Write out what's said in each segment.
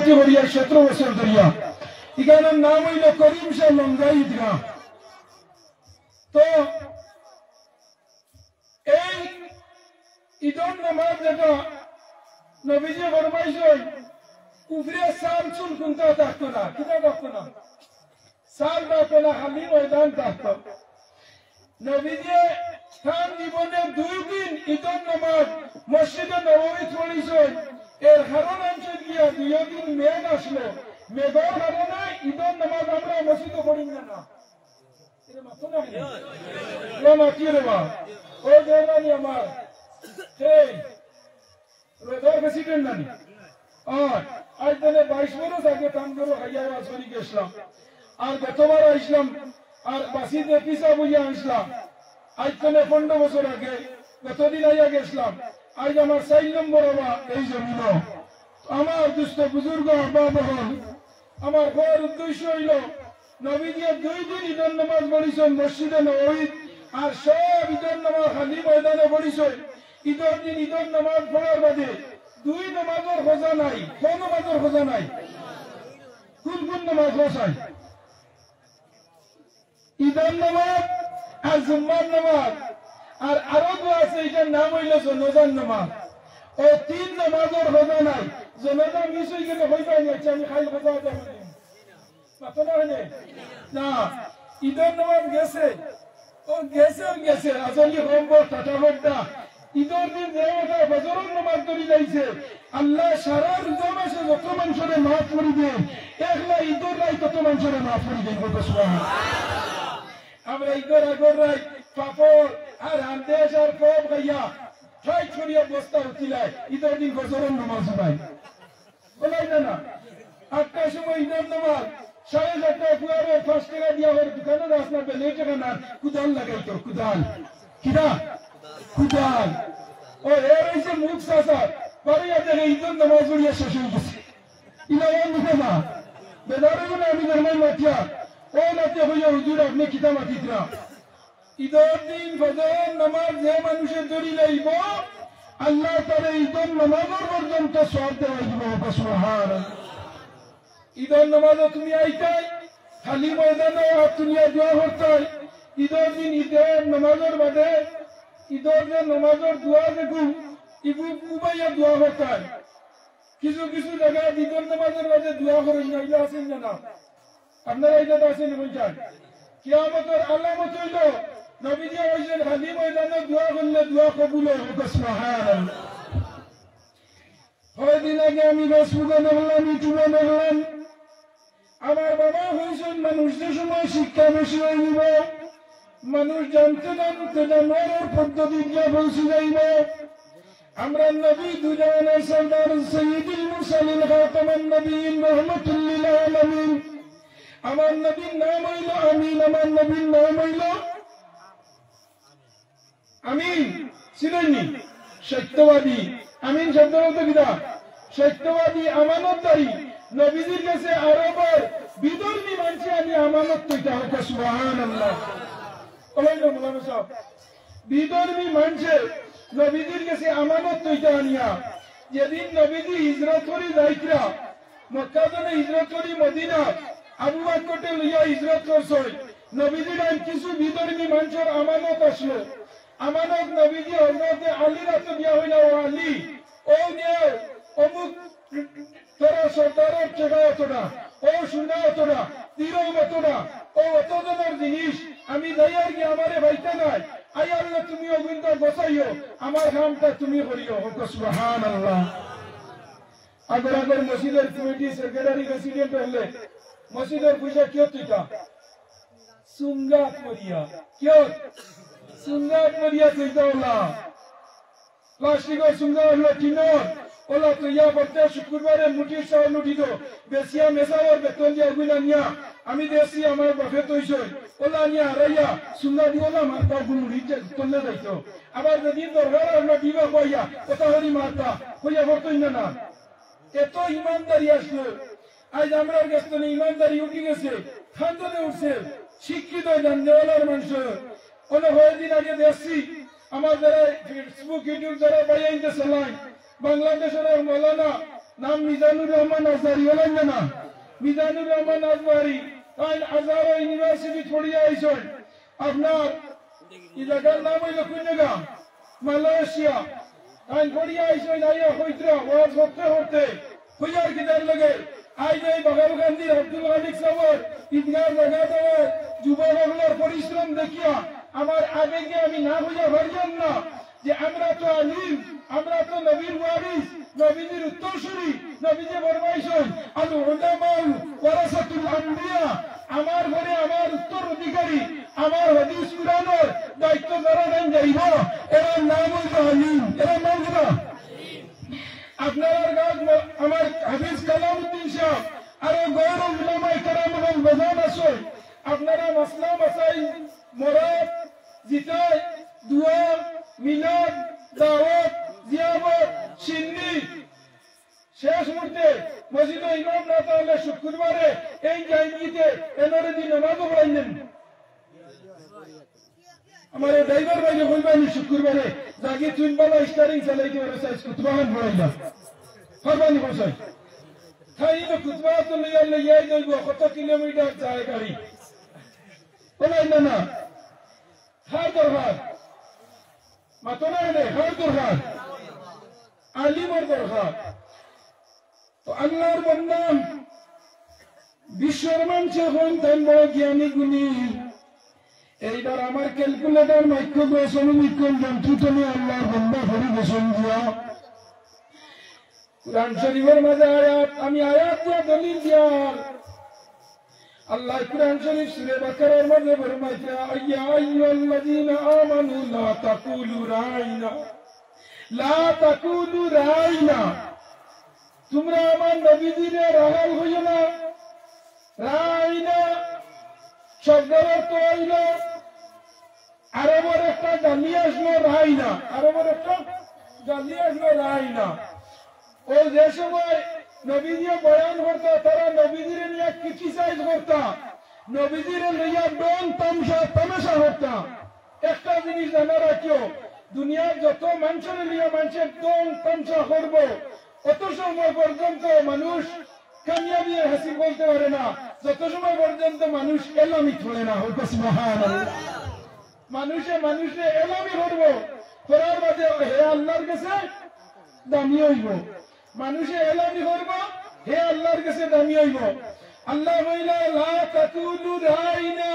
ইমামতি করিয়া 17 বছর ধরিয়া এখানের নাম হইল করিম শাহ লঙ্গাই ঈদগাহ। তো এই ঈদের নামাজ যেটা নবীজি ফরমাইছেন উপরে সাল চুল কোনটা থাকতো না, কিটা থাকতো না, সাল থাকতো না, খালি ময়দান থাকতো। নবীজি তার জীবনে 2 দিন ঈদের নামাজ মসজিদে নববী পড়িছেন। এর কারণ হচ্ছে গিয়া 2 দিন মেঘ আসলো, মেঘের কারণে ঈদের নামাজ আমরা মসজিদে পড়ি না। এটা মাত্র না মাতি রে বা ও জানি আমার রোজার প্রেসিডেন্ট নানি আজ দিনে 22 বছর আগে কাম করে হাইয়া আসলি গেছিলাম, আর গতবার আসলাম আর বাসিতে পিসা বুঝিয়া আসলাম। আজ দিনে 15 বছর আগে গতদিন আইয়া গেছিলাম। আজ আমার 4 নম্বর হওয়া এই জমিন। আমার দুস্থ বুজুর্গ আব্বা বহন আমার বড় উদ্দেশ্য হইল নবীজি 2 দিন ঈদের নামাজ পড়িছেন মসজিদে নববী, আর সব ঈদের নামাজ খালি ময়দানে পড়িছেন। ঈদের দিন ঈদের নামাজ পড়ার বাদে 2 নামাজের খোঁজা নাই। কোন নামাজের খোঁজা নাই? কোন কোন নামাজ খোঁজাই? ঈদের নামাজ আর জুম্মার নামাজ, আর আরো তো আছে এটার নাম হইল জনাজার নামাজ। ও 3 নামাজের খোঁজা নাই। জনাজা মিস হয়ে গেলে হইতে যাচ্ছে আমি খাইল খোঁজা না। ঈদের নামাজ গেছে, ও গেছে গেছে আসলে হোমবর টাটাবটা। ঈদের দিন যে বজরের নামাজ ধরে যাইছে, আল্লাহ সারা রোজা মাসে যত মানুষের মাফ করে দেন, একলা ঈদের রাই তত মানুষের মাফ করে দেন। আমরা ঈদের আগর রাই পাপড় আর আন্দেশ আর কব গাইয়া ঠাই ছড়িয়ে বস্তা উঠিলাই ঈদের দিন বজরের নামাজ নাই বলাই না। 8টার সময় ঈদের নামাজ 7:30 ফুয়ারে 5 টাকা দিয়া ওর দোকানে রাস্তা পেলে টাকা না কুদাল লাগাইতো, কুদাল কিনা কুদাল। ও এর হইছে মুখ সাসা বাড়িয়া দেখে ঈদের নামাজ পড়িয়া শেষ হয়ে গেছে। ইলাম মুখে না বেদারে বলে আমি ধর্মের মাটিয়া ও নাতে হইয়া হুজুর আপনি কিতা মাটিত না। ঈদের দিন ফজর নামাজ যে মানুষের দড়ি লাইব আল্লাহ তার ঈদের নামাজের পর্যন্ত সওয়াব দেওয়া দিব। সুবহানাল্লাহ। ঈদের নামাজে তুমি আইতাই খালি ময়দানে হাত তুলিয়া দোয়া করতাই। ঈদের দিন ঈদের নামাজের বাদে ঈদের যে নামাজের দোয়া দেখুন ইবু কুবাইয়া দোয়া করতাই। কিছু কিছু জায়গায় ঈদের নামাজের বাদে দোয়া করেন না, এটা আছেন না? আপনারা এটা আছেন বলছেন? কিয়ামতের আলামত হইল নবীজি বলছেন খালি ময়দানে দোয়া করলে দোয়া কবুল হবে। সুবহানাল্লাহ। কয়েকদিন আগে আমি ফেসবুকে দেখলাম, ইউটিউবে দেখলাম, আমার বাবা হয়েছেন মানুষ যে সময় শিক্ষা বেশি হয়ে যাব, মানুষ জানতে জানতে জানোয়ারের পদ্ধতি গিয়ে পৌঁছে যাইব। আমরা নবী দুজাহানের সরদার সৈয়দুল মুরসালিন খাতামান নবীন রাহমাতুল লিল আলামিন, আমার নবীর নাম হইল আমিন, আমার নবীর নাম হইল আমিন। ছিলেননি সত্যবাদী। আমিন শব্দ বলতে কিনা? সত্যবাদী, আমানতদারি। নবীজির কাছে আরবের বিধর্মী মানুষ আমি আমানত তৈতা হোক। সুবহানাল্লাহ। বিধর্মী মানুষের নবীজির কাছে আমানত তৈতা আনিয়া যেদিন নবীজি হিজরত করি যাইতরা মক্কা জনে হিজরত করি মদিনা আবু বকরকে লইয়া হিজরত করছে। নবীজির কিছু বিধর্মী মানুষের আমানত আসলো। আমানত নবীজি হযরত আলীর হাতে দিয়া হইল, ও আলী ও নিয়ে অমুক তোরা সর্দারের চেকা হতো না, ও শুনে হতো না, তীরও হতো না, ও অত জনের জিনিস আমি যাই আর কি আমারে ভাইতে নাই আইয়ার তুমি অগুন্ত বসাইও, আমার কামটা তুমি করিও। সুবহানাল্লাহ। আগর আগর মসজিদের কমিটি সেক্রেটারি প্রেসিডেন্ট হলে মসজিদের পয়সা কিয় তুইটা সুঙ্গাত করিয়া কিয় সুঙ্গাত করিয়া তুইটা ওলা প্লাস্টিকের সুঙ্গা হলো টিনর ওলা তুইয়া প্রত্যেক শুক্রবারে মুঠির চাউল উঠিত বেশিয়া মেসাওয়ার বেতন দিয়া গুলা নিয়া আমি দেখছি আমার বাপে তৈছ ওলা নিয়া হারাইয়া সুঙ্গা দিওলা মারতা গুমুড়ি তলে যাইত। আবার যদি দরকার আমরা দিবা কইয়া কথা হরি মারতা কইয়া বর্তই না। এত ইমানদারি আসলো। আজ আমরা কাছে ইমানদারি উঠে গেছে, খান্দনে উঠছে, শিক্ষিত জানলেওয়ালার মানুষ। অনেক কয়েকদিন আগে দেখছি আমার যারা ফেসবুক ইউটিউব যারা বাইয়াইতে চালায় বাংলাদেশের মৌলানা নাম মিজানুর রহমান আজহারি হলেন না মিজানুর রহমান আজহারি তাই আজহার ইউনিভার্সিটি পড়িয়া আইসন আপনার এই জায়গার নাম হইল কোন জায়গা মালয়েশিয়া তাই পড়িয়া আইসন আইয়া হইত্রা ওয়াজ করতে করতে হইয়ার কিতার লাগে আইজ এই বাগালকান্দির আব্দুল মালিক সাহেব ঈদগার জায়গা দেওয়ার যুবকগুলোর পরিশ্রম দেখিয়া আমার আবেগে আমি না বুঝা পারলাম না যে আমরা তো আলিম আমরা তো নবীর ওয়ারিস নবীজির উত্তরসূরি নবীজি ফরমাইছেন আল উলামা ওয়ারাসাতুল আম্বিয়া আমার ঘরে আমার উত্তর অধিকারী আমার হাদিস কুরআনের দায়িত্ব যারা নেন যাইব এর নাম হইল আলিম এর নাম কি না আপনার গাছ আমার হাফিজ কালামউদ্দিন সাহেব আর গৌর উলামায়ে কেরাম এবং বাজান আছে আপনারা মাসলা মাসাইল মুরাদ জিতাই দোয়া মিলাদ দাওয়াত জিয়ারত সিন্নি শেষ মুহূর্তে মসজিদে ইমাম না তাহলে শুক্রবারে এই জায়গাতে এনারে দিন নামাজও পড়াইলেন আমার ড্রাইভার ভাইকে বলবেন শুক্রবারে জাগি চুনবালা স্টারিং চালাইতে পারে সাইজ কুতবাহান পড়াইলাম ফরমানি বসাই খাই তো কুতবা তো লইয়া লইয়াই যাইব কত কিলোমিটার যায় গাড়ি বলাইল না হার দরকার মাতনা রে হার দরকার আলিমর দরকার তো আল্লাহর বান্দা বিশ্বের মানুষে হন তাই বড় জ্ঞানী গুণী এইবার আমার ক্যালকুলেটর মাইক্রোগ্রাফিক যন্ত্রটি আল্লাহর বান্দা ভরে গেছেন দিয়া কুরআন শরীফের মাঝে আয়াত আমি আয়াত দিয়া দলিল দিয়া আল্লাহ কুরআন শরীফ সূরা বাকারার মধ্যে ফরমাইছে আইয়া আইয়ুহাল্লাযীনা আমানু লা তাকুলু রাইনা তোমরা আমার নবীজিরে রাগাল হইও না রাইনা শব্দের অর্থ হইল আরবের একটা গালি আসলো রাইনা আরবের একটা গালি আসলো রাইনা ও যে সময় নবীজিও বয়ান করতো তারা নবীজিরে নিয়ে ক্রিটিসাইজ করতা নবীজিরে লইয়া ডন তামাশা করতা একটা জিনিস জানা রাখিও দুনিয়ার যত মানুষের নিয়ে মানুষের ডন তামাশা করবো অত সময় পর্যন্ত মানুষ কামিয়াবি হাসিল করতে পারে না যত সময় পর্যন্ত মানুষ এলামি ছড়ে না মানুষে এলামি করবো করার বাদে হে আল্লাহর কাছে দামি হইব মানুষে এলামি করবো হে আল্লাহর কাছে দামি হইব আল্লাহ বইলা লা তাকুলু রাইনা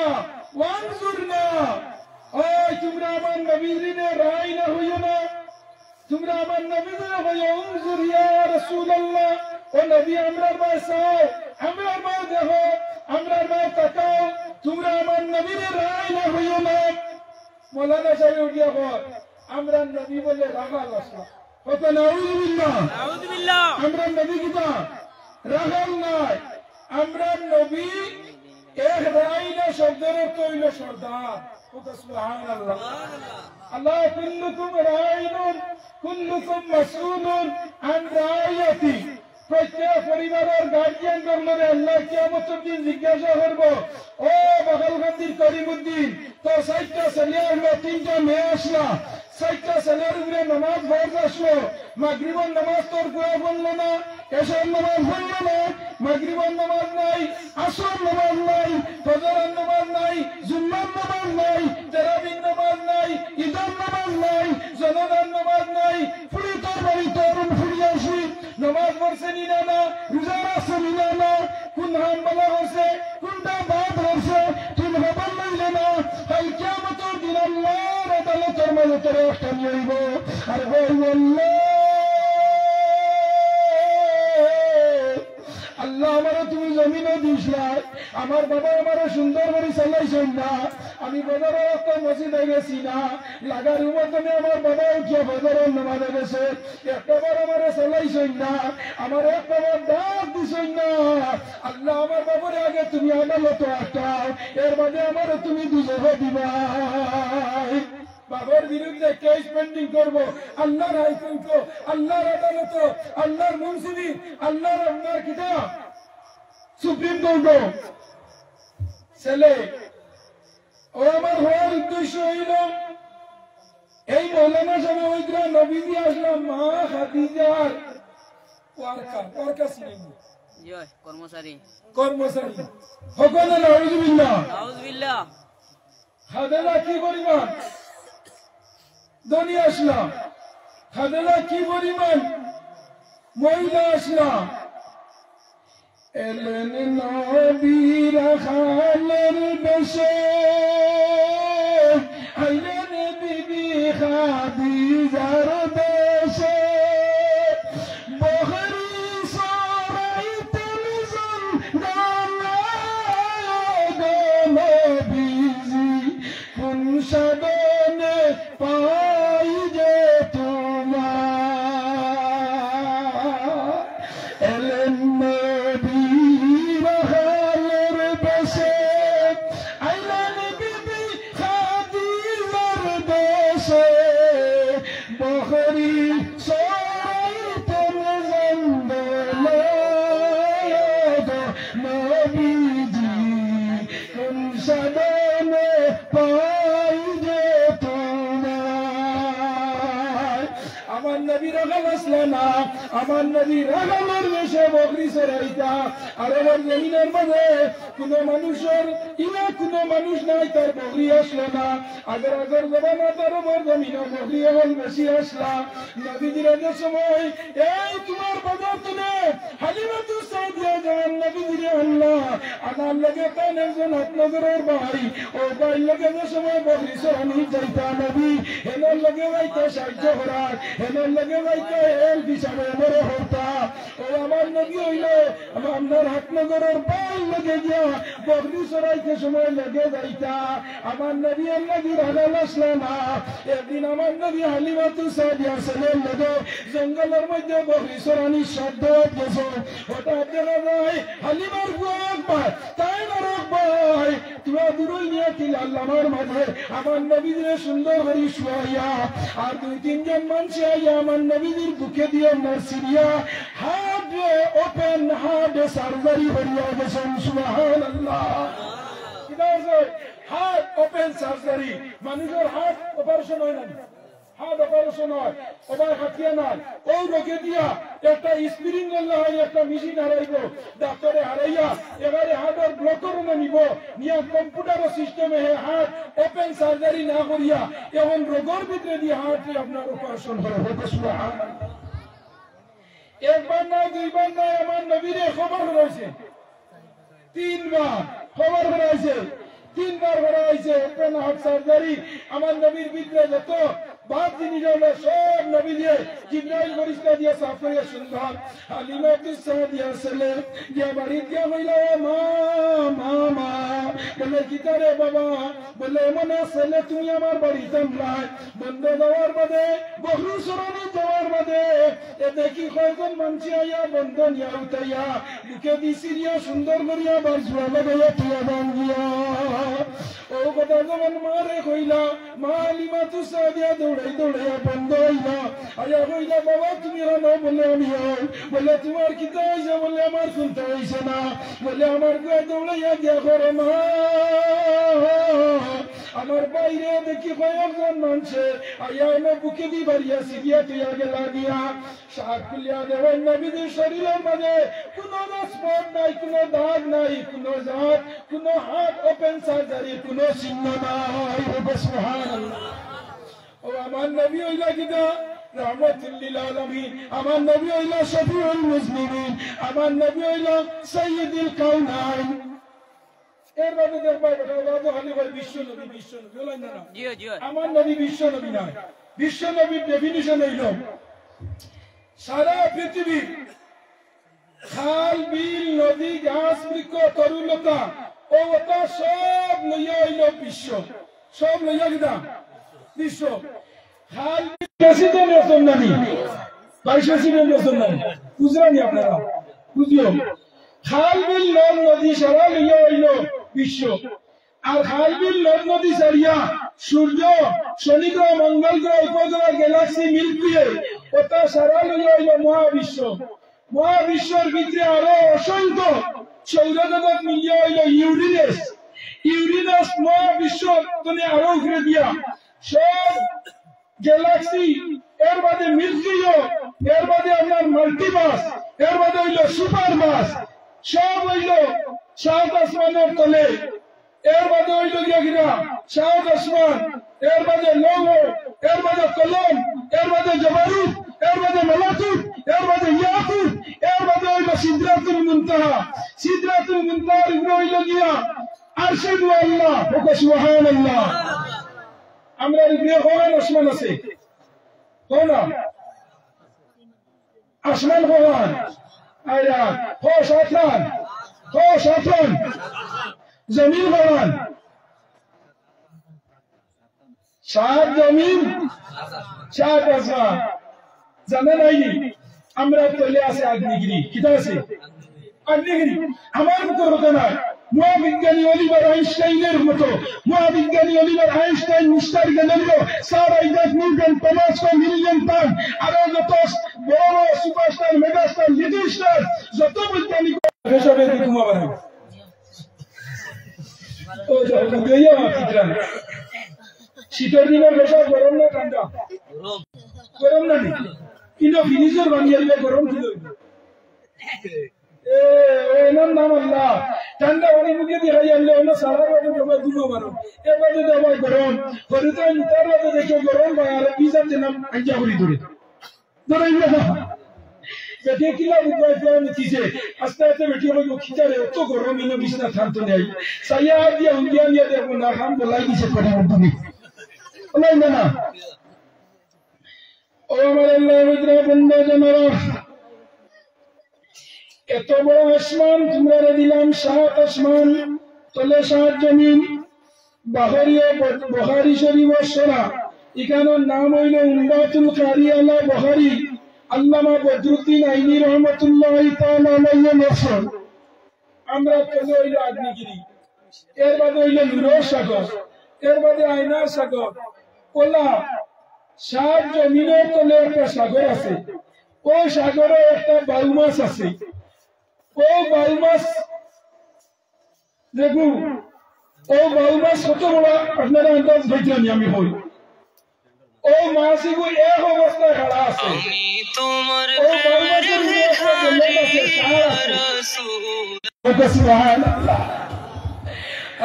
ওয়ানজুরনা ওই তোমরা আমার নবীজিরে রাইনা হইও না তোমরা আমার নবীজিরে হইও উনজুর ইয়া রাসূলুল্লাহ ও নবী আমরার ভাই চাও আমরার ভাই দেখো আমরার ভাই তাকাও তোমরা আমার নবীরে রাইনা হইও না মৌলানা সাহেব উঠিয়া কর আমরা নবী বলে রাগাল আসলা কত নাউযুবিল্লাহ আমরা নবী কিতা রাগাল নাই আমরা নবী এক রাইনা শব্দের অর্থ হইল সর্দার সুবহানাল্লাহ আল্লাহ কুল্লুকুম রাইনুন কুল্লুকুম মাসউলুন আন রাইয়াতি প্রত্যেক পরিবারের গার্জিয়ান গণরে আল্লাহ কিয়ামতের দিন জিজ্ঞাসা করব ও বাগালকান্দির করিমউদ্দিন তো 60টা ছেলে আসলো 3টা মেয়ে আসলো 60টা ছেলের উপরে নামাজ ফরজ আসলো মাগরিবের নামাজ তোর কোয়া বললো না এশার নামাজ পড়লো না মাগরিবের নামাজ নাই আসর নামাজ নাই ফজরের নামাজ নাই জুম্মার নামাজ নাই তারাবির নামাজ নাই ঈদের নামাজ নাই জনাজার নামাজ নাই ফুড়ি তোর বাড়ি তরুণ ফুড়ি আসি নামাজ পড়ছে নিনা না রোজা রাখছে নিনা না কোন হামলা হচ্ছে কোনটা বাদ হচ্ছে কোন খবর লইলে না কাল কিয়ামতের দিন আল্লাহর আদালতের মাঝে তোর একটা নিয়েইব আর বলব আল্লাহ আমারে তুমি জমিনে দিসলাই আমার বাবা আমারে সুন্দর করে চালাইছেন না আমি বাজারে একটা মসজিদে গেছি না লাগার মতনে আমার বাবা উঠিয়া বাজারের নামাজে গেছে একটাবার আমারে চালাইছেন না আমার একটাবার ডাক দিছেন না আল্লাহ আমার বাবারে আগে তুমি আদালত আটকাও এর বাদে আমারে তুমি দুজনে দিবা বাবার বিরুদ্ধে কেস পেন্ডিং করবো আল্লাহর হাইকোর্ট আল্লাহর আদালত আল্লাহর মুন্সিবি আল্লাহর আপনার কিতাব সুপ্রিম কোর্ট ছেলে ও আমার হওয়ার উদ্দেশ্য হইল এই মৌলানা সাহেব ওইটা নবীজি আসলাম মা খাদিজার ওয়ার্কার ছিলেন জয় কর্মচারী সকলে নাউজুবিল্লাহ নাউজুবিল্লাহ খাদেলা কি পরিমাণ ধনী আসলা খাদেলা কি পরিমাণ মহিলা আসলা এলেন নবী রাখালের বেশে আইলেন বিবি খাদিজার দেশে বহরি সরাইতেন নবীজি কোন সাধনে পাই যে তোমার এলেন নবী রাখালের বেশে আইলেন বিবি খাদিজার দেশে বহরি সরাইতেন নবীজি কোন সাধনে পাই যে তোমার আমার নবী রাখাল আসলে না আমার নবী রাখালের বেশে বকরি চড়াইতা আর আমার জমিনের মাঝে কোন মানুষের কোনো মানুষ নাই তার বকরি আসলো না আগের জমানা তার ওপর জমিনে বকরি এখন বেশি আসলা নবীজির সময় এই তোমার বাজার তুলে হালিমাতুস সাদিয়া জান নবীজিরে আল্লাহ আনার লগে তান একজন আপনাদের ভাই ও ভাই লগে যে সময় বকরি চড়ানি যাইতা নবী এনার লগে যাইতে সাহায্য করার এনার লগে যাইতে এল হিসাবে বড় হতা ও আমার নবী হইল আপনার হাতনগরের ভাই লগে গিয়া বকরি চড়াইতে সময় লগে যাইতা আমার নবী নবী রাখাল আসলা না একদিন আমার নবী হালিমাতুস সাদিয়া ছেলের লগে জঙ্গলের মধ্যে বকরি চড়ানি শব্দ গেছে হঠাৎ দেখা যায় হালিমার বুয়াক ভাই তাই নরক ভাই তোরা দূরই নিয়ে কি আল্লাহর মাঝে আমার নবীদের সুন্দর করে শুয়াইয়া আর দুই তিনজন মানুষ আইয়া আমার নবীদের বুকে দিয়ে নার্সিরিয়া হার্ট ওপেন হার্ট সার্জারি করিয়া গেছেন সুবহানাল্লাহ হার্ট ওপেন সার্জারি মানুষের হার্ট অপারেশন হয় না হার্ট অপারেশন হয় ওবার হাতিয়া নাই ওই রোগে দিয়া একটা স্প্রিং করলে হয় একটা মেশিন হারাইব ডাক্তারে হারাইয়া এবারে হার্টের ব্লকের নিব নিয়ে কম্পিউটার সিস্টেমে হার্ট ওপেন সার্জারি না করিয়া এখন রোগের ভিতরে দিয়ে হার্টে আপনার অপারেশন করা হবে সুবহানাল্লাহ একবার নয় দুইবার নয় আমার নবীরে খবর রয়েছে তিনবার খবর রয়েছে তিনবার করা হয়েছে ওপেন হার্ট সার্জারি আমার নবীর ভিতরে যত বাদ জিনিস হলো সব নবী দিয়ে জিব্রাইল ফেরেশতা দিয়ে সাফ করিয়া সুন্দর হালিমাতুস সাদিয়া ছেলে দিয়া বাড়ি দিয়া হইল মা মা মা বলে কিতারে বাবা বলে মনে ছেলে তুমি আমার বাড়িতে নাই বন্ধ যাওয়ার বাদে বকরি চড়ানি যাওয়ার বাদে এ দেখি কয়েকজন মানুষ আইয়া বন্ধ নিয়া উঠাইয়া বুকে দি সিরিয়া সুন্দর করিয়া বার জুয়া লাগাইয়া তুয়া বান গিয়া ও কথা যখন মারে কইলা মা হালিমাতুস সাদিয়া দৌড়াই দৌড়াইয়া বন্ধ হইলা আয়া কইলা বাবা তুমি হানো বলে আমি বলে তোমার কিতা হয়েছে বলে আমার শুনতে হয়েছে না বলে আমার গায়ে দৌড়াইয়া গিয়া করো মা আমার বাইরে দেখি কয়েকজন মানুষে আয়া এনে বুকে দি বাড়িয়া সিরিয়া তুইয়া গেলা গিয়া শাক খুলিয়া দেওয়ার নবীদের শরীরের মাঝে কোনো স্পট নাই কোনো দাগ নাই কোনো জাত কোনো হার্ট ওপেন সার্জারি কোনো চিহ্ন নাই সুবহানাল্লাহ ও আমার নবী হইলা কিনা রহমাতুল লিল আলামিন আমার নবী হইলা শফিউল মুসলিমিন আমার নবী হইলা সাইয়্যিদুল কাউনাইন এর বাদে দেখবা বাবা খালি বলে বিশ্ব নবী বলেন না জি জি আমার নবী বিশ্ব নবী নয় বিশ্ব নবীর ডেফিনিশন হইল সারা পৃথিবী খাল বিল নদী গাছ বৃক্ষ তরুলতা ও ওটা সব লইয়া হইল বিশ্ব সব লইয়া কিনা বিশ্ব খাল প্রেসিডেন্ট রতনদানি ভাইস প্রেসিডেন্ট রতনদানি বুঝলেন আপনারা বুঝিও খাল বিল নদ নদী সারা লইয়া হইল বিশ্ব আর খাল বিল নদ নদী সারিয়া সূর্য শনি গ্রহ মঙ্গল গ্রহ উপগ্রহ গ্যালাক্সি মিল্কি ওয়ে ওটা সারা লইয়া হইল মহাবিশ্ব মহাবিশ্বের ভিতরে আরো অসংখ্য সৌরজগৎ মিলিয়ে হইল ইউরেনাস মহাবিশ্ব তুমি আরো ঘুরে দিয়া সব গ্যালাক্সি এর বাদে মিল্কিও, এর বাদে আপনার মাল্টিবাস, এর বাদে হইল সুপার বাস, সব হইল সাত আসমানের তলে। এর বাদে হইল গিয়া কিনা সাত আসমান, এর বাদে লৌহ, এর বাদে কলম, এর বাদে জবারুত, এর বাদে মালাকুত, এর বাদে ইয়াকুত, এর বাদে হইল সিদরাতুল মুনতাহা। সিদরাতুল মুনতাহার উপরে হইল গিয়া আরশের আল্লাহ, সুবহানাল্লাহ। আমরা উপরে কোন আসমান আছে? কোন আসমান? কোন আয়া ও সাতমান, ও সাতমান জমিন কোন? সাত জমিন সাত আসমান। জানা নাই আমরা চলে আসে আগ্নেয়গিরি। কিতা আছে? আগ্নেয়গিরি। আমার মতো হতো না, মহাবিজ্ঞানী অলিভার আইনস্টাইনের মতো। মহাবিজ্ঞানী Oliver Einstein, mister Galileo, sir Isaac Newton, Thomas মিলিয়ন টান, আরো যত বড় বড় সুপারস্টার, মেগাস্টার, লিটল স্টার, যত বৈজ্ঞানিক হিসাবে ঘুমাবার শীতের দিনের বেশা গরম না ঠান্ডা? গরম না নি কিন্তু ফিনিশার বানিয়ে দিলে গরম ছিল। নাম আল্লাহ ঠান্ডা পানি মুখে দিয়ে খাই আনলে অন্য সারা বাজে জমা দুটো বারো এর বাজে আমার গরম হরিত তার বাজে দেখে গরম পায় আর পিসার নাম আঞ্জা করি ধরে ধরে কিলা নিচে আস্তে আস্তে বেটি আমাকে খিচারে অত গরম ইনো বিছনা থামতো নেই সাইয়া দিয়া উন্দিয়া নিয়ে দেখবো না খাম বলাই দিছে পড়ে তুমি বলাই না। ও আমার আল্লাহ বন্ধু জানারা, এত বড় আসমান তোমরা দিলাম, সাত আসমান তলে সাত জমিন। বুখারী শরীফ সরা এখানের নাম হইল উমদাতুল কারি আলা বুখারী, আল্লামা বদরুদ্দিন আইনি রহমাতুল্লাহি তাআলা আলাইহি নসর। আমরা তলে হইল আগ্নেয়গিরি, এর বাদে হইল নূরের সাগর, এর বাদে আয়নার সাগর। ওলা সাত জমিনের তলে একটা সাগর আছে, ওই সাগরে একটা বায়ু মাছ আছে। ও বায়ু মাছ দেখুন, ও বায়ু মাছ কত বড় আপনারা আন্দাজ ভাইজানি আমি হই। ও মাছ এগুলো এক অবস্থায় খাড়া আছে, ও বায়ু মাছের একটা জন্নত আছে, সাহার আছে। সুবহানাল্লাহ।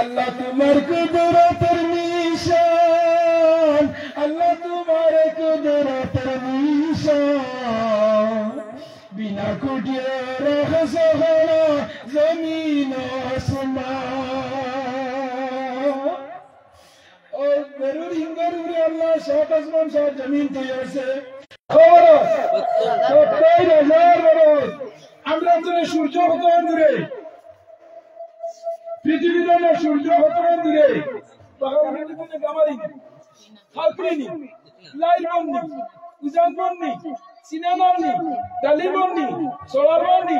আল্লাহ তোমার কুদরতের নিশান, আল্লাহ তোমার কুদরতের নিশান, বিনা কুটিয়ে রাখছ হলো জমিন আসমান। ও বেরুর হিঙ্গার উপরে আল্লাহ সাত আসমান সাত জমিন তৈরি আছে। খবর 70,000 বরস। আমরা তো সূর্য কত দূরে, পৃথিবীর সূর্য কত দূরে, গামারি হালকিনি লাইট বন্নি উজান বন্নি সিনেমা বন্নি ডালি বন্নি সোলার বন্নি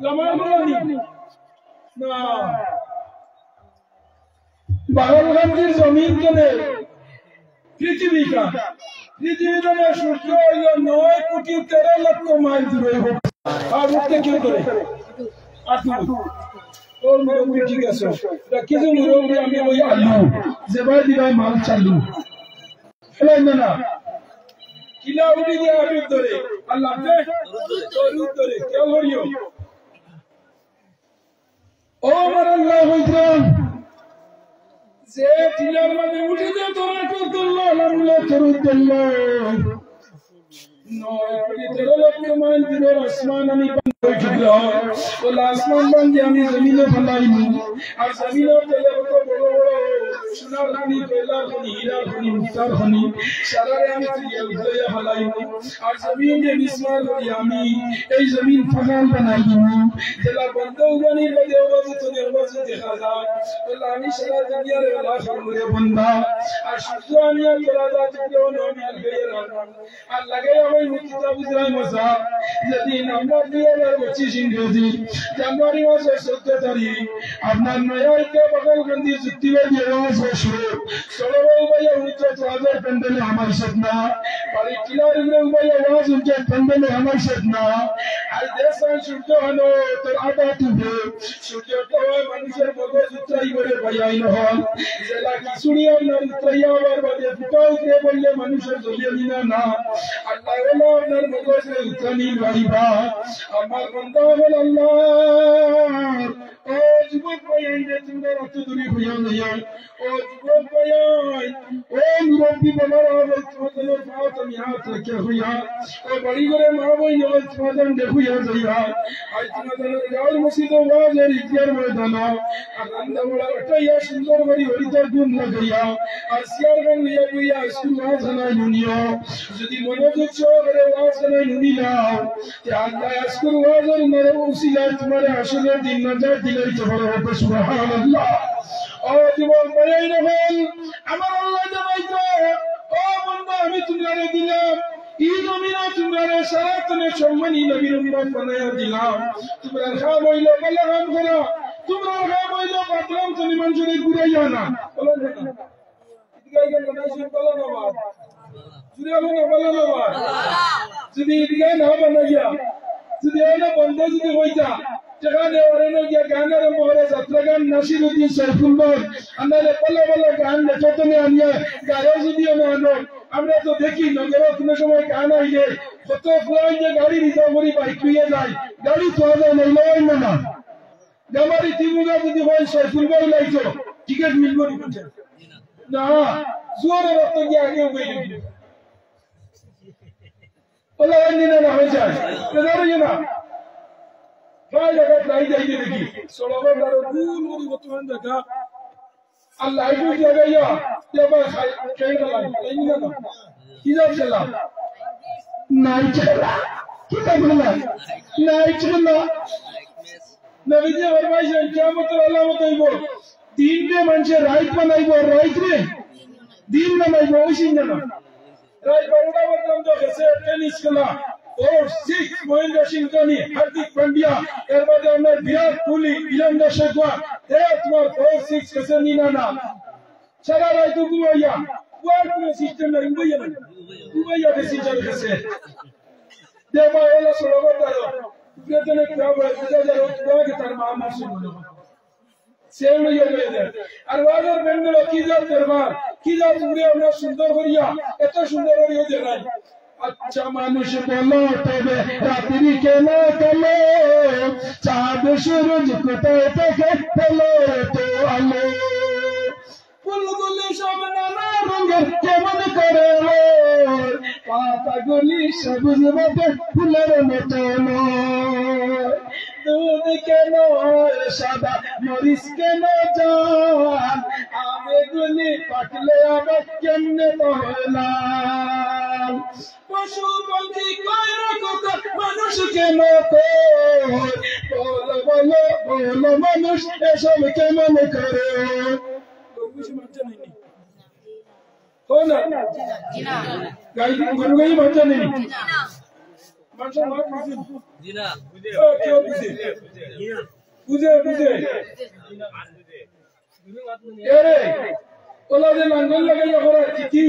লামার বন্নি না বাংলাদেশের জমিন কেনে পৃথিবীটা পৃথিবীর সূর্য হইল 9,13,00,000 মাইল দূরে। আর উঠতে কেউ করে ওর মুরব্বী ঠিক আছে, কিছু মুরব্বী আমি ওই আলু যেভাবে দিবাই মাল চালু না কিলা উঠি দিয়ে আমি ধরে আল্লাহ ধরে কেউ হরিও। ও আমার আল্লাহ হইতাম যে টিলার মাঝে উঠে দিয়ে তোরা করল আল্লাহ তরুদ দিল 9,13,00,000 মাইল দূরের আসমান আমি আসমান বান্ধে আমি জমিনে ফেলাইনি। আর জমিনের তেলে কত বড় বড় সোনার খনি, কয়লার খনি, হীরার খনি, মুক্তার খনি সারারে আমি তুলিয়া ফেলাইনি। আর জমিনে বিস্মার করি আমি এই জমিন ফাঁকাল বানাইনি, জেলা বন্ধ উগানির বাজে অবাজে তোদের অবাজে দেখা যায় বলে আমি সারা দুনিয়ার বেলা খামরে বন্ধা। আর সূর্য আমি আর তোরা যা চুকেও আমি আর গিয়ে রাখলাম আর লাগে আমার মুক্তিটা বুঝলাম মজা। যেদিন আমরা 2025 ইংরেজি জানুয়ারি মাসের 14 তারিখ আপনার নয়াইকে বগলগঞ্জি চুক্তিবাড়ি শুরু সরব ভাইয়া উচ্চ চাদর প্যান্ডেলে আমার সাথে না বাড়ি টিলার ভাইয়া ওয়াজ উচ্চ প্যান্ডেলে আমার সাথে না আর দেশান সূর্য হলো তোর আটা তুবে সূর্যটা মানুষের মগজ উত্তরাই করে ভাইয়াই নহল জেলা কিছুড়ি আপনার উত্তরাইয়া আবার বাজে ফুটাও দিয়ে বললে মানুষের জ্বলিয়ে দিনা না আল্লাহ হলো আপনার মগজে উত্তরানি বাড়িবা আমার বন্ধা হল আল্লাহ ও যুবক ভাইয়াই যে তোমরা রক্ত দূরে হইয়া যাইয়া ও যুবক ভাইয়াই ও মুরব্বী বাবার আবার তোমাদের পাওয়া তুমি হাত রেখে হইয়া ও বাড়ি করে মা বই নয় তোমাদের দেখুইয়া যাইয়া আজ তোমাদের গাঁর মসজিদ ওয়াজের ইতিহার ময়দান আর রান্দা বড়া ওটাইয়া সুন্দর বাড়ি হরিতার গুণ লাগাইয়া আর সিয়ার গান লইয়া বইয়া স্কুল ওয়াজ হানাই নুনিও যদি মনোযোগ সহকারে ওয়াজ হানাই নুনিলাও তে আল্লাহ স্কুল ওয়াজের মরে উসিলায় তোমার আসলে দিন নাজাত দিলাই তোমার হবে সুবহানাল্লাহ ও যুবক ভাইয়াই নহল আমার আল্লাহ জানাইতো ও বান্দা আমি তোমারে দিলাম এই জমিনে তোমারে সারাতনে সম্মানী নবীর উম্মত বানায়া দিলাম তোমরা খাম হইলো কালাম করো তোমরা খাম হইলো বাদরাম তুমি মানুষের ঘুরাইয়া না বলেন না ইদিগাই গেল না শুন বলো না বাবা জুড়ে বলো না বাবা যদি ইদিগাই না বানাইয়া যদি এনে বন্ধ যদি হইতা যেখানে ওরানো গিয়া গানের মহরে যাত্রা গান নাসিরুদ্দিন সৈফুল্লাহ আন্দালে পাল্লা পাল্লা গান লেখতনে আনিয়া গায়ে যদি আনো আমরা তো দেখি নগরে কোনো সময় গান আইলে কত ফুয়াই যে গাড়ি রিজার্ভ করি বাইক লইয়া যায় গাড়ি পাওয়া যায় না লয় না গামারি তিমুগা যদি হয় সৈফুল্লাহ লাইছো টিকিট মিলবো না জোরে রক্ত গিয়ে আগে হয়ে গেল ওলা অন্যনা না হয়ে যায় এদারে না ভাই জায়গা ট্রাই যাই দেখি সলবার দারো গুল গুলি বর্তমান দেখা আল্লাহ আইবু জায়গা তেবা খাই না লাগে এই না কি যাব চলা নাই চলা কি বললা নাই চলা নবীজি ফরমাইছেন কিয়ামতের আলামত হইব তিনটে মানুষের রাইট বানাইব রাইট রে দিন বানাইব ওইসিন না রাইট বারোটা বললাম তো গেছে টেনিস খেলা और 6 महेंद्र सिंह धोनी हार्दिक पांड्या एरबादे हमर विराट कोहली वीरेंद्र सहवाग तुम्हार 4-6 कैसे नीना ना चला राय तो गुवाया वार को सिस्टम ना गुवाया डिसीजन कैसे देवा वाला सरोवर दारो प्रतने क्या बोले जारो दुआ के तार मामूल से बोलो सेवलो ये दे और वाजर बेंगलो कीजा दरबार कीजा तुमरे हमरा सुंदर करिया एत सुंदर करियो दे राय अच्छा मानुष बोलो तबे रात्रि के ना कलो चाँद सूरज कोटाए तके चलो तो आलो बुलबुली सब नाना रंग केमन करे पाता गुली सबुज बाटे फुलेर मतो दूध केन सादा मरिच केन जान आमे गुली पाकले आमे केमने तो हलाल पशु पंखी कयरा কথা মানুষ কেন বলো বলো বলো মানুষ এসব কেমন করে গরুগুলি মানতে নাই কোন না গাই গরুগুলি মানতে নাই মানুষ মার বুঝে জি না বুঝে কেউ বুঝে বুঝে বুঝে এরে ওলা যে লাঙ্গল লাগাইয়া করা কি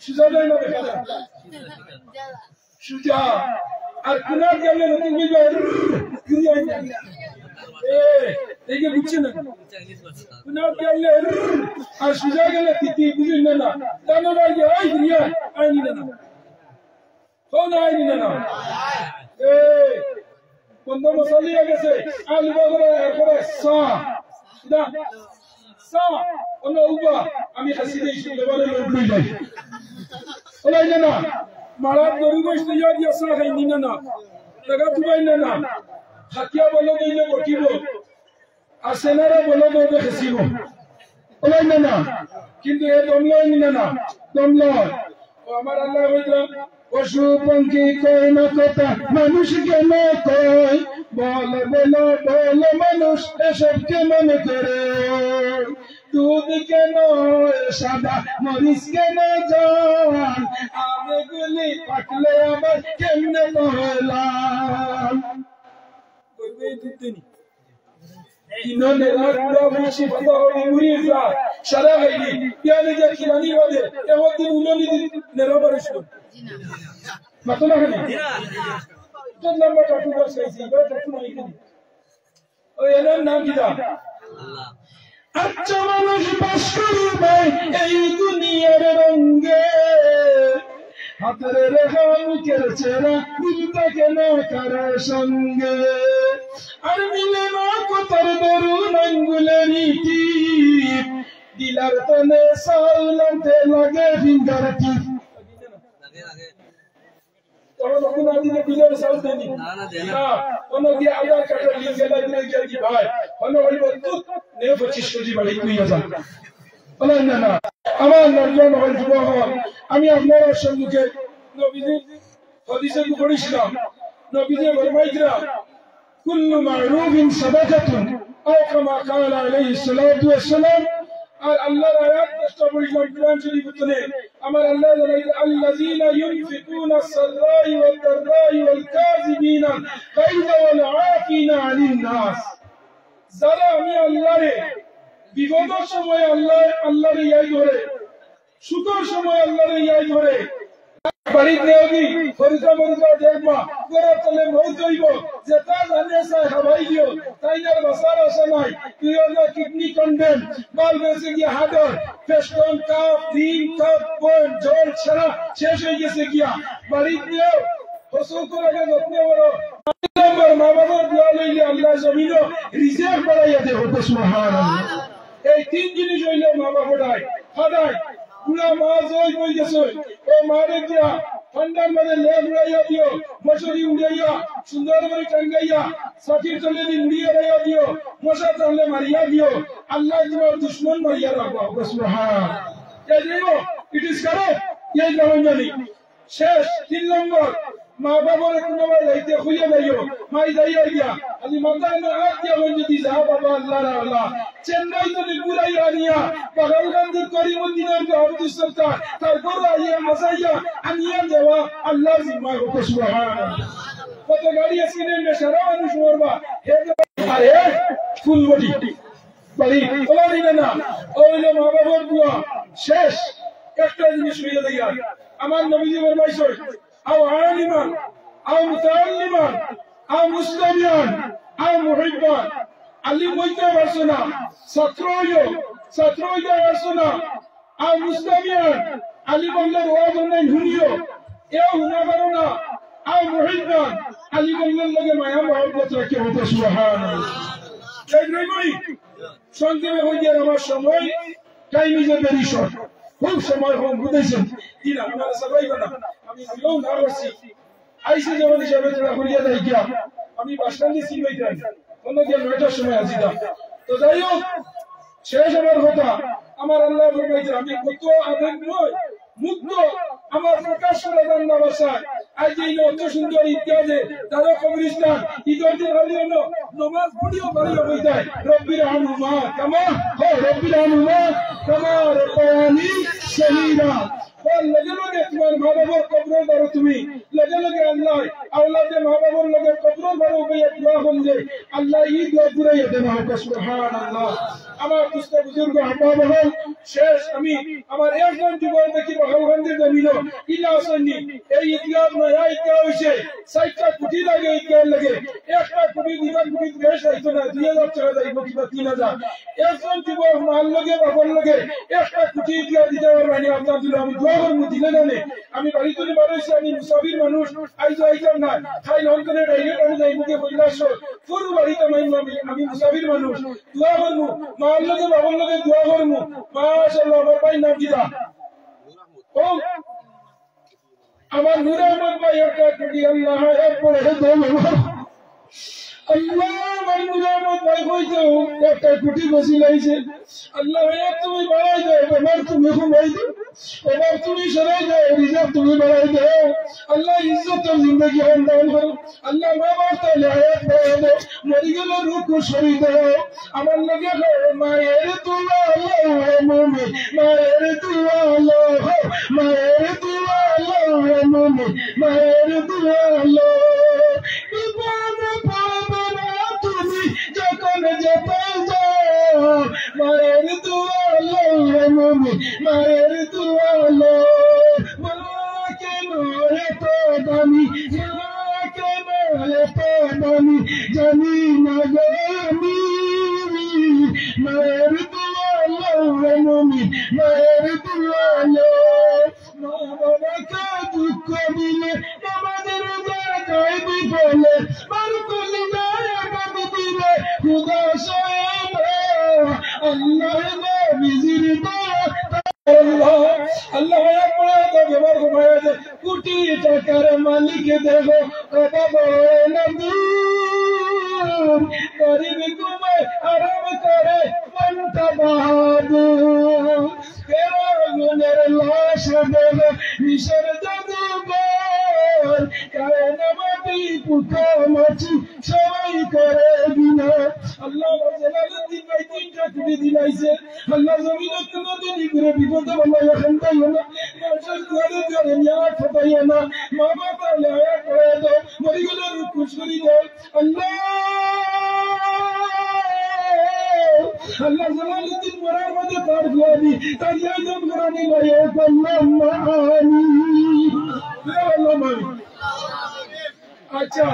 সুজা যায় না দেখা যায় সুজা আর কুনার গেলে নতুন বুঝবে ক্রিয়া দেখে বুঝছে না কুনার গেলে আর সুজা গেলে তিতি বুঝলেন না জানো না যে ওই ক্রিয়া আইনি না কোন আইনি না বন্ধ মশালিয়া গেছে আলু বাগরা এরপরে সা দা সা অন্য উবা আমি হাসিতে দেবালে উঠে যাই ওলাই না মারাত গরু গোশ দিয়া দিয়া সা খাইনি না টাকা তুবাই না হাতিয়া বলো দিলে বটিব আর সেনারা বলো দে খেসিব ওলাই না কিন্তু এ দমলাই না দমলাই ও আমার আল্লাহ হইলো পশু পঙ্খী কয় না কথা মানুষ কেন কয় বল বলো বলো মানুষ এসব কেমন করে দুধ কেন সাদা মরিচ কেন জান আগে গুলি পাকলে আবার কেমনে বললাম করবে দুধ দেনি इन्होंने पूरा मुझे पता हो मुरी जा शरा गई क्या नहीं जा खिलानी वाले ये वो दिन उन्होंने निराबर इसको मतलब नहीं तो लंबा टट्टू बस कैसी बड़ा टट्टू नहीं की और ये नाम किधर अच्छा मानुष बस करूँ मैं ये दुनिया रे रंगे हाथरे रे हम कर चेहरा मिलता के ना करे संगे अरे मिले ना को तर दरू नंगुले नीति दिलर तने साउलन ते लगे फिंगर की तो लोग ना दिले दिलर साउल देनी ना उन्होंने दिया आधार कार्ड लिंक के लगे क्या की भाई उन्होंने वही बात ने बचिश को जी बड़ी कोई आजा अल्लाह ना আমার নরজন হল যুবক আমি আপনার সম্মুখে নবীজি হাদিসে পড়েছিলাম নবীজি ফরমাইছিলেন কুল্লু মারুফিন সাদাকাতুন আও কামা ক্বালা আলাইহিস সালাতু ওয়াস সালাম আর আল্লাহর আয়াত পড়েছিলাম কোরআন শরীফে আমার আল্লাহ জানাই আল্লাযীনা ইউনফিকুনা আস-সাররাই ওয়াদ-দাররাই ওয়াল-কাযিবিনা গায়যা ওয়াল-আফিনা আনিন নাস যারা আমি আল্লাহরে বিপদের সময় আল্লাহর ইয়াই ধরে সুখের সময় আল্লাহর ইয়াই ধরে বাড়ি নেওগি ফরিদা মরিদা দেখবা গোরা চলে বহুত হইব যে তা জানে সাই হাবাই দিও তাইনার বাসার আশা নাই তুই ওলা কিডনি কন্ডেম মাল বেঁচে গিয়া হাডর ফেস্টন কাপ ডিম কাপ পয়েন্ট জল ছাড়া শেষ হয়ে গেছে গিয়া বাড়ি নিও ফসল করে আগে যত্ন করো মা বাবার দোয়া লইলে আল্লাহ জমিনও রিজার্ভ বাড়াইয়া দেব সুবহানাল্লাহ এই তিন জিনিস হইলে মা বাবা ফাদাই পুরা মাছ হই কই গেছে ও মারে দিয়া ঠান্ডার মধ্যে লেপ উড়াইয়া দিও মশারি উড়াইয়া সুন্দর করে টাঙ্গাইয়া সাথীর তলে দি উড়িয়া দিও মশা তাহলে মারিয়া দিও আল্লাহ তোমার দুশমন মারিয়া রাখবো সুবহানাল্লাহ এই দেখো ইট ইজ কারেক্ট এই জানি শেষ 3 নম্বর মা বাবার কোনবা যাইতে খুইয়া যাইও মাই যাইয়া গিয়া আজি মাথায় না হাত দিয়া যদি যা বাবা আল্লাহ আল্লাহ চেন্নাই তো নিপুরাই আনিয়া পাগলগঞ্জের করিমউদ্দিনের যে আব্দুল সত্তার তারপর আইয়া মাসাইয়া আনিয়া দেওয়া আল্লাহ জিম্মা কো সুবহানাল্লাহ কত গাড়ি অ্যাক্সিডেন্টে সারা মানুষ মরবা আরে ফুলবডি বাড়ি ওলারি না ওইলে মা বাবার দোয়া শেষ একটা জিনিস হইয়া যাইয়া আমার নবীজি ফরমাইছে أو عالما أو متعلما أو مستمعا أو محبا علي بويته ورسنا سترويا ورسنا أو مستمعا علي بنجر وادنا هنيو يا هنا برنا أو محبا علي بنجر لगे माया मोहब्बत रखे होते सुभान जय नहीं शांति में हो गया हमारा समय टाइम इज वेरी शॉर्ट খুব সময় হোক বুঝেছেন কিনা আপনারা সবাই বলা আমি বিলং না করছি আইসে যেমন হিসাবে তোরা করিয়া যাই গিয়া আমি বাসস্ট্যান্ডে সিলবাই যাই অন্যদিন 9টার সময় আসি দা তো যাই হোক শেষ আমার কথা আমার আল্লাহ ফরমাইছে আমি কত আবেগ নয় মুগ্ধ আমার প্রকাশ করে দেন না ভাষায় আজ এই অত সুন্দর ইতিহাসে দাদা কবরিস্তান ঈদের দিন হলি হলো নামাজ পড়িও বাড়িও হয়ে যায় রব্বির রহমা কামা হো রব্বির রহমা কামা রব্বানি সহিরা বল লগে লগে তোমার মা বাবার কবর ধরো তুমি লগে লগে আল্লাহ আওলাদে মা বাবার লগে কবর ধরো গিয়ে দোয়া করলে আল্লাহ এই দোয়া পুরাইয়া দেবে সুবহানাল্লাহ আমার দুস্থ বুজুর্গ আব্বা বল শেষ আমি আমার একজন যুবক দেখি বাহাউগঞ্জের জমিন ইলা আসনি এই ঈদগাহ নয়া ঈদগাহ হইছে 60 কোটি লাগে ঈদগাহ লাগে একটা কোটি দিবার কোটি বেশ হইতো না 2000 টাকা যাইব কিবা 3000 একজন যুবক মাল লগে বাবার লগে একটা কোটি ঈদগাহ দিতে পারবানি আপনার জন্য আমি দোয়া করব দিলে জানে আমি বাড়িতে বাড়াইছি আমি মুসাফির মানুষ আইজো আইতাম না খাই লঙ্কনে ডাইরেক্ট আমি যাই মুখে বললাস পুরো বাড়িতে আমি মুসাফির মানুষ দোয়া করব মাল লগে বাবার লগে দোয়া করব মাশাআল্লাহ আমার ভাই নাম দিদা ও আমার নূর আহমদ ভাই একটা কোটি আল্লাহ একবার দোয়া আল্লাহ ভাই নূর আহমদ ভাই কইতো একটা কোটি বসি লাইছে আল্লাহ তুমি বাড়াই দাও এবার তুমি ঘুমাই দাও এবার তুমি সরাই দাও রিজার্ভ তুমি বাড়াই দাও আল্লাহ ইজ্জত আর জিন্দেগি দান করো আল্লাহ মা বাপ তাহলে হায়াত দাও মরি গেল রূপ সরি দাও আমার লাগে মায়ের তুলা আল্লাহ মুমিন মায়ের তুলা আল্লাহ মায়ের তুলা আল্লাহ মুমিন মায়ের তুলা আল্লাহ বিপদ পাবে না তুমি যখন যেতে মায়ের দুলালো মা বাবাকে দুঃখ দিলে আমাদের জায়গায় বিফলে মার তুলি গায়ে দিলে খুদা সব আল্লাহ নবীজির আল্লাহ আল্লাহ ব্যবহার ঘুমায় কোটি টাকার মালিক দেব কথা বলে নবী গরিব ঘুমায় আরাম করে মনটা বাহাদুর গুণের লাশ দেব মিশর জাদুঘর কায়না মাটি পুকা মাছি সবাই করে বিনা আল্লাহ জালালুদ্দিন ভাই তিনটা কুড়ি দিলাইছে আল্লাহ জমিন কোনদিন ঘুরে বিপদ আল্লাহ এখন তাইও না মানুষের ঘরে ঘরে নিয়া ঠকাইও না মা বাবা লায়া করে দাও মরিগুলোর খুশ করি দাও আল্লাহ আল্লাহ জালালুদ্দিন মরার মধ্যে তার গুয়াবি তার ইয়াদম করানি লয়ে আল্লাহ মানি আচ্ছা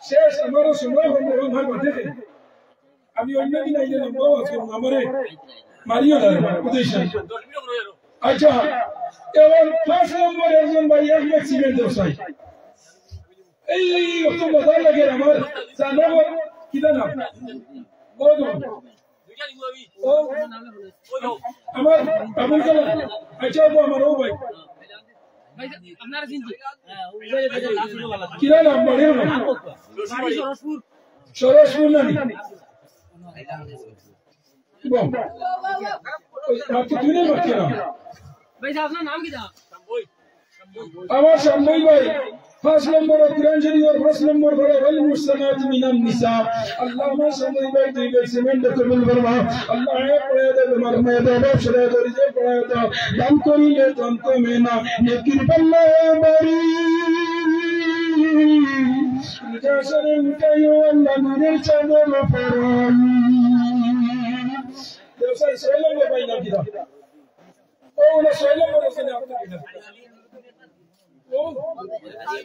শেষ আমারও সময় হলো ভাই বাদে আমি অন্য দিন আইলে লম্বা আছি আমারে মারিও না উদ্দেশ্য আচ্ছা এবার 5 নম্বর একজন ভাই এক ম্যাক্সিমেন্ট দোসাই এই কত মজা লাগে আমার জানো কিটা না বলো ও আমার আবুল কালাম আচ্ছা ও আমার ও ভাই আপনারা চিনতে কিরা নাম বলে না সরসপুর না বল আপনি তুই বাকি না ভাই আপনার নাম কি আমার শামবুই ভাই 5 নম্বর কুরআন শরীফ और 5 নম্বর বলে ওয়াল মুসনাত মিনান নিসা আল্লাহ মা শামবুই ভাই তুই বেসমেন্ট কবুল ফরমা আল্লাহ এ পড়ে দে মারমে দে বছরে ধরে যে পড়ে দাও দান করিলে দান কমে না নেকির পাল্লা বাড়ি জাসরে উঠাইও আল্লাহ নূরের চাঁদের ফরাই দেওসাই সোহেল ভাই না কিরা ও না সোহেল ভাই ওখানে আপনি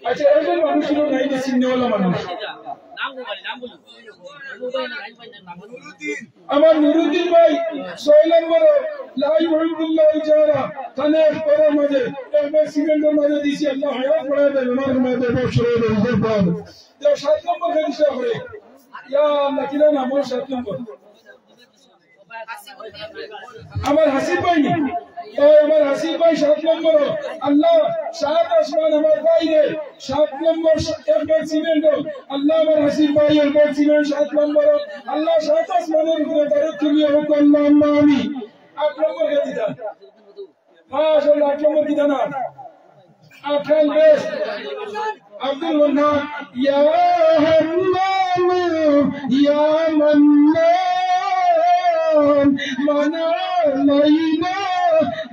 আচ্ছা একজন মানুষ ছিল নাই যে চিহ্নওয়ালা মানুষ আমার নুরুদ্দিন ভাই 6 নম্বর লাই মহিবুল্লাহ ইজারা থানে পরের মাঝে এক সিমেন্টের মাঝে দিছি আল্লাহ হায়াত পড়ে দেবে আমার মাঝে বছরে রিজার্ভ পাবে তো 7 নম্বর খেলিছে করে ইয়া আল্লাহ কিরা নাম 7 নম্বর আমার হাসিব ভাই নি আমার হাসিব ভাই 7 নম্বর আল্লাহ 7 আসমান আমার বাইরে 7 নম্বর এক সিমেন্ট আল্লাহ আমার হাসিব ভাই এর সিমেন্ট 7 নম্বর আল্লাহ 7 আসমানের উপরে বারক তুমি হোক আল্লাহ আমি 8 নম্বর কে দিতা মাশাআল্লাহ 8 নম্বর দিতা না আখান বেশ আব্দুল মান্নান ইয়া হান্নান ইয়া মান্নান মানা লাইনা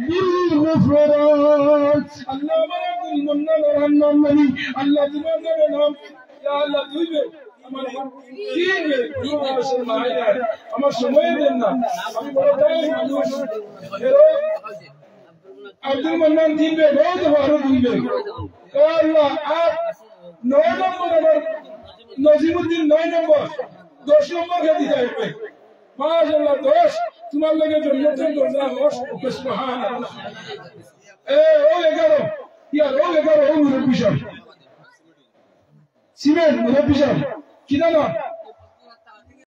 بالغفران الله عبد المنان الرحمن مني الله তোমাদের নাম ইয়া আল্লাহ তুইবে আমার দিনে মাশাআল্লাহ আমার সময় দেন না আমি বড় টাইম মানুষ আব্দুল মান্নান দিবে বহুত ভালো দিবে ও আল্লাহ আপ 9 নম্বর আমার নজিমউদ্দিন 9 নম্বর 10 নম্বর কে দিতে হবে মাশাআল্লাহ 10 তোমার লগে জন্নতের দরজা হোস সুবহানাল্লাহ ও 11 ইয়া ও 11 ও মুরব্বি সাহেব সিমেন্ট মুরব্বি সাহেব কিনা না